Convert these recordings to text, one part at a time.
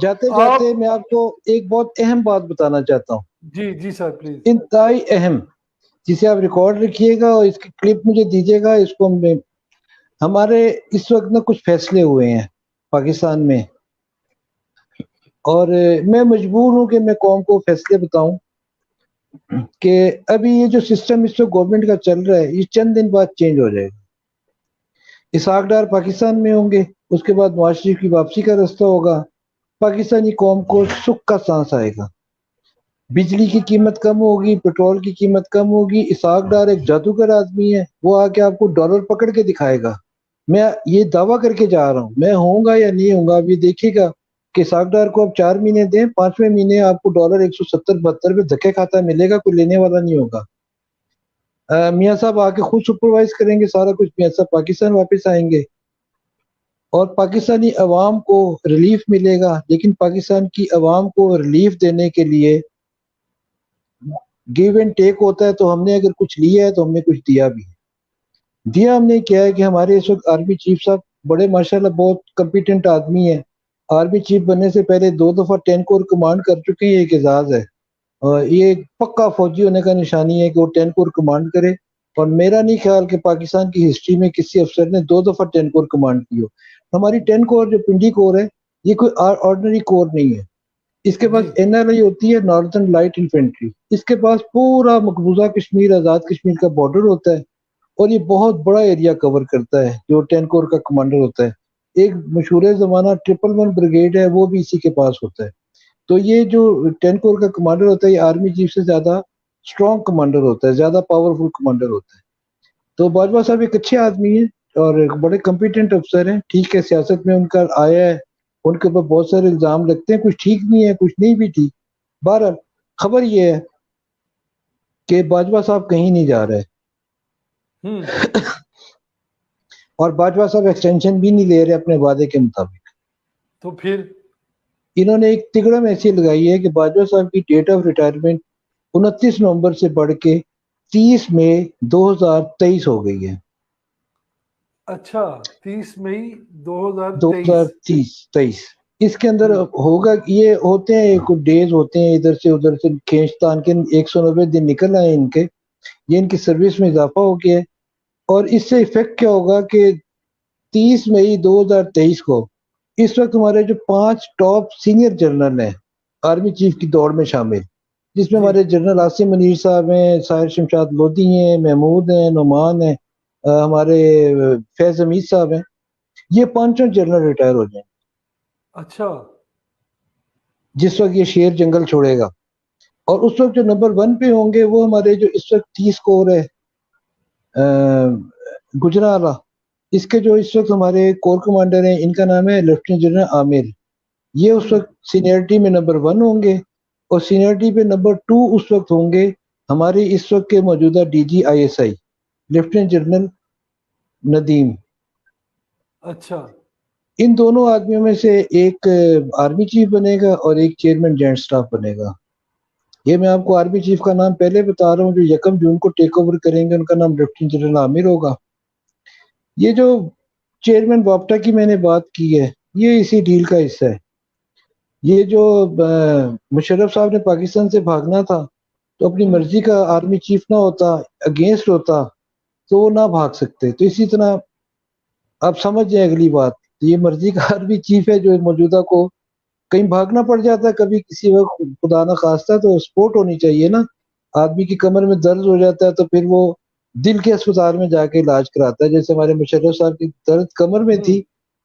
جاتے آپ جاتے میں آپ کو ایک بہت اہم بات بتانا چاہتا ہوں، جی جی سر پلیز. انتہائی اہم، جسے آپ ریکارڈ رکھیے گا اور اس کی کلپ مجھے دیجیے گا. اس کو ہمارے اس وقت نا کچھ فیصلے ہوئے ہیں پاکستان میں، اور میں مجبور ہوں کہ میں قوم کو فیصلے بتاؤں کہ ابھی یہ جو سسٹم اس وقت گورنمنٹ کا چل رہا ہے یہ چند دن بعد چینج ہو جائے گا. اسحاق ڈار پاکستان میں ہوں گے، اس کے بعد نواز شریف کی واپسی کا راستہ ہوگا، پاکستانی قوم کو سکھ کا سانس آئے گا. بجلی کی قیمت کم ہوگی، پیٹرول کی قیمت کم ہوگی. اسحاق ڈار ایک جادوگر آدمی ہے، وہ آ کے آپ کو ڈالر پکڑ کے دکھائے گا. میں یہ دعویٰ کر کے جا رہا ہوں، میں ہوں گا یا نہیں ہوں گا اب یہ دیکھیے گا کہ اسحاق ڈار کو اب 4 مہینے دیں، 5ویں مہینے آپ کو ڈالر 170-72 پہ دھکے کھاتا ملے گا، کوئی لینے والا نہیں ہوگا. میاں صاحب آ کے خود سپروائز کریں گے سارا کچھ، میاں صاحب پاکستان واپس آئیں گے اور پاکستانی عوام کو ریلیف ملے گا. لیکن پاکستان کی عوام کو ریلیف دینے کے لیے گیو اینڈ ٹیک ہوتا ہے، تو ہم نے اگر کچھ لیا ہے تو ہم نے کچھ دیا بھی ہے. دیا ہم نے کیا ہے کہ ہمارے اس وقت آرمی چیف صاحب بڑے ماشاءاللہ بہت کمپیٹنٹ آدمی ہیں. آرمی چیف بننے سے پہلے 2 دفعہ 10 کور کمانڈ کر چکے ہیں، ایک اعزاز ہے. اور یہ ایک پکا فوجی ہونے کا نشانی ہے کہ وہ 10 کور کمانڈ کرے. اور میرا نہیں خیال کہ پاکستان کی ہسٹری میں کسی افسر نے 2 دفعہ 10 کور کمانڈ کی ہو. ہماری 10 کور جو پنڈی کور ہے یہ کوئی آرڈنری کور نہیں ہے. اس کے پاس جی NLI ہوتی ہے، ناردرن لائٹ انفینٹری. اس کے پاس پورا مقبوضہ کشمیر، آزاد کشمیر کا بارڈر ہوتا ہے اور یہ بہت بڑا ایریا کور کرتا ہے. جو 10 کور کا کمانڈر ہوتا ہے، ایک مشہور زمانہ 111 بریگیڈ ہے، وہ بھی اسی کے پاس ہوتا ہے. تو یہ جو 10 کور کا کمانڈر ہوتا ہے یہ آرمی چیف سے زیادہ اسٹرانگ کمانڈر ہوتا ہے، زیادہ پاورفل کمانڈر ہوتا ہے. تو باجوہ صاحب ایک اچھے آدمی ہیں اور ایک بڑے کمپیٹنٹ افسر ہیں. ٹھیک ہے، سیاست میں ان کا آیا ہے، ان کے اوپر بہت سارے الزام لگتے ہیں، کچھ ٹھیک نہیں ہے کچھ نہیں بھی ٹھیک. بہرحال خبر یہ ہے کہ باجوہ صاحب کہیں نہیں جا رہے اور باجوہ صاحب ایکسٹینشن بھی نہیں لے رہے اپنے وعدے کے مطابق. تو پھر انہوں نے ایک تگڑم ایسی لگائی ہے کہ باجوہ صاحب کی ڈیٹ آف ریٹائرمنٹ 29 نومبر سے بڑھ کے 30 مئی 2023 ہو گئی ہے. اچھا 30 مئی 2023. 2023 اس کے اندر ہوگا. یہ ہوتے ہیں کچھ ڈیز ہوتے ہیں ادھر سے کھینچتان کے، 190 دن نکل آئے ان کے، یہ ان کی سروس میں اضافہ ہو گیا ہے. اور اس سے افیکٹ کیا ہوگا کہ 30 مئی 2023 کو اس وقت ہمارے جو 5 ٹاپ سینئر جنرل ہیں آرمی چیف کی دوڑ میں شامل، جس میں جی ہمارے جنرل عاصم منیر صاحب ہیں، ساحر شمشاد لودھی ہیں، محمود ہیں، نعمان ہیں، ہمارے فیض حمید صاحب ہیں، یہ 5 جنرل ریٹائر ہو جائیں اچھا جس وقت یہ شیر جنگل چھوڑے گا. اور اس وقت جو نمبر 1 پہ ہوں گے وہ ہمارے جو اس وقت 30 کور ہے گجرالہ، اس کے جو اس وقت ہمارے کور کمانڈر ہیں ان کا نام ہے لیفٹیننٹ جنرل عامر. یہ اس وقت سینئرٹی میں نمبر 1 ہوں گے اور سینئرٹی پہ نمبر 2 اس وقت ہوں گے ہمارے اس وقت کے موجودہ DG ISI lieutenant general Nadeem. اچھا ان دونوں آدمیوں میں سے ایک آرمی چیف بنے گا اور ایک چیئرمین جوائنٹ سٹاف بنے گا. یہ میں آپ کو آرمی چیف کا نام پہلے بتا رہا ہوں، جو 1 جون کو ٹیک اوور کریں گے ان کا نام لیفٹیننٹ جنرل عامر ہوگا. یہ جو چیئرمین بابٹا کی میں نے بات کی ہے یہ اسی ڈیل کا حصہ ہے. یہ جو مشرف صاحب نے پاکستان سے بھاگنا تھا تو اپنی مرضی کا آرمی چیف نہ ہوتا، اگینسٹ ہوتا تو وہ نہ بھاگ سکتے. تو اسی طرح آپ سمجھ جائیں اگلی بات، یہ مرضی کا آرمی چیف ہے جو موجودہ کو کہیں بھاگنا پڑ جاتا ہے کبھی کسی وقت خدا نہ خواستہ تو سپورٹ ہونی چاہیے نا. آدمی کی کمر میں درد ہو جاتا ہے تو پھر وہ دل کے اسپتال میں جا کے علاج کراتا ہے. جیسے ہمارے مشرف صاحب کی درد کمر میں تھی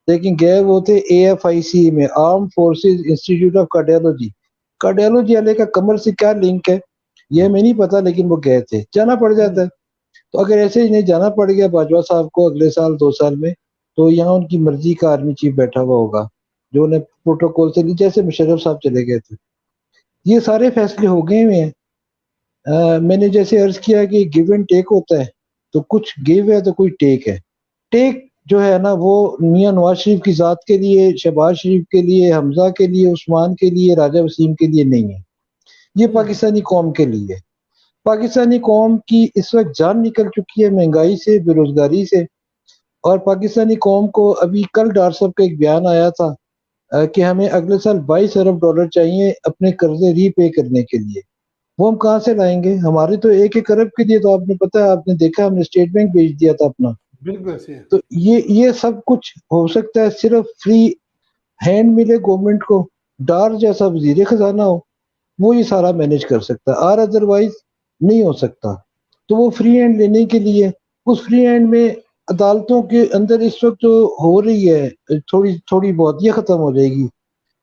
لیکن گئے وہ تھے AFIC میں، armed forces institute of cardiology. Cardiology والے کا کمر سے کیا لنک ہے یہ میں نہیں پتا، لیکن وہ گئے تھے، جانا پڑ جاتا ہے. تو اگر ایسے ہی نہیں جانا پڑ گیا باجوہ صاحب کو اگلے سال 2 سال میں، تو یہاں ان کی مرضی کا آرمی چیف بیٹھا ہوا ہوگا جو انہیں پروٹوکول سے جیسے مشرف صاحب چلے گئے تھے. یہ سارے فیصلے ہو گئے ہوئے ہیں. میں نے جیسے عرض کیا کہ گیو اینڈ ٹیک ہوتا ہے، تو کچھ گیو ہے تو کوئی ٹیک ہے. ٹیک جو ہے نا وہ میاں نواز شریف کی ذات کے لیے، شہباز شریف کے لیے، حمزہ کے لیے، عثمان کے لیے، راجہ وسیم کے لیے نہیں ہے، یہ پاکستانی قوم کے لیے. پاکستانی قوم کی اس وقت جان نکل چکی ہے مہنگائی سے، بے روزگاری سے. اور پاکستانی قوم کو ابھی کل ڈار صاحب کا ایک بیان آیا تھا کہ ہمیں اگلے سال 22 ارب ڈالر چاہیے اپنے قرضے ری پے کرنے کے لیے. وہ ہم کہاں سے لائیں گے؟ ہمارے تو 1 ارب کے لیے تو آپ نے پتا ہے، آپ نے دیکھا ہم نے اسٹیٹ بینک بھیج دیا تھا اپنا. بالکل ایسے ہے. تو یہ سب کچھ ہو سکتا ہے صرف فری ہینڈ ملے گورنمنٹ کو، ڈار جیسا وزیر خزانہ ہو وہ یہ سارا مینج کر سکتا ہے، اور ادروائز نہیں ہو سکتا. تو وہ فری ہینڈ لینے کے لیے اس فری ہینڈ میں عدالتوں کے اندر اس وقت جو ہو رہی ہے تھوڑی بہت یہ ختم ہو جائے گی.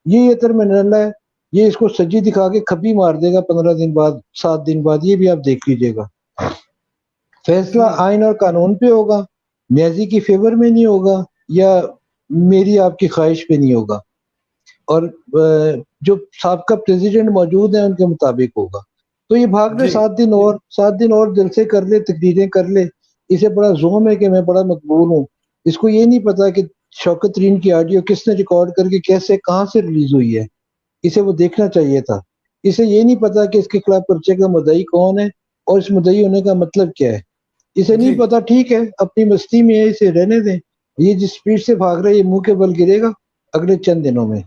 یہ ترمینل ہے، یہ اس کو سجی دکھا کے کھپی مار دے گا 15 دن بعد 7 دن بعد. یہ بھی آپ دیکھ لیجیے گا. فیصلہ جی آئین اور قانون پہ ہوگا، نیازی کی فیور میں نہیں ہوگا یا میری آپ کی خواہش پہ نہیں ہوگا، اور جو سابقہ پریزیڈنٹ موجود ہیں ان کے مطابق ہوگا. تو یہ بھاگ لے جی 7 دن اور دل سے کر لے، تقریریں کر لے. اسے بڑا زوم ہے کہ میں بڑا مقبول ہوں. اس کو یہ نہیں پتا کہ شوکت ترین کی آڈیو کس نے ریکارڈ کر کے کیسے کہاں سے ریلیز ہوئی ہے. اسے وہ دیکھنا چاہیے تھا. اسے یہ نہیں پتا کہ اس کے خلاف پرچے کا مدعی کون ہے اور اس مدعی ہونے کا مطلب کیا ہے. اسے جی نہیں پتا. ٹھیک ہے، اپنی مستی میں ہے، اسے رہنے دیں. یہ جس سپیڈ سے بھاگ رہا ہے یہ منہ کے بل گرے گا اگلے چند دنوں میں.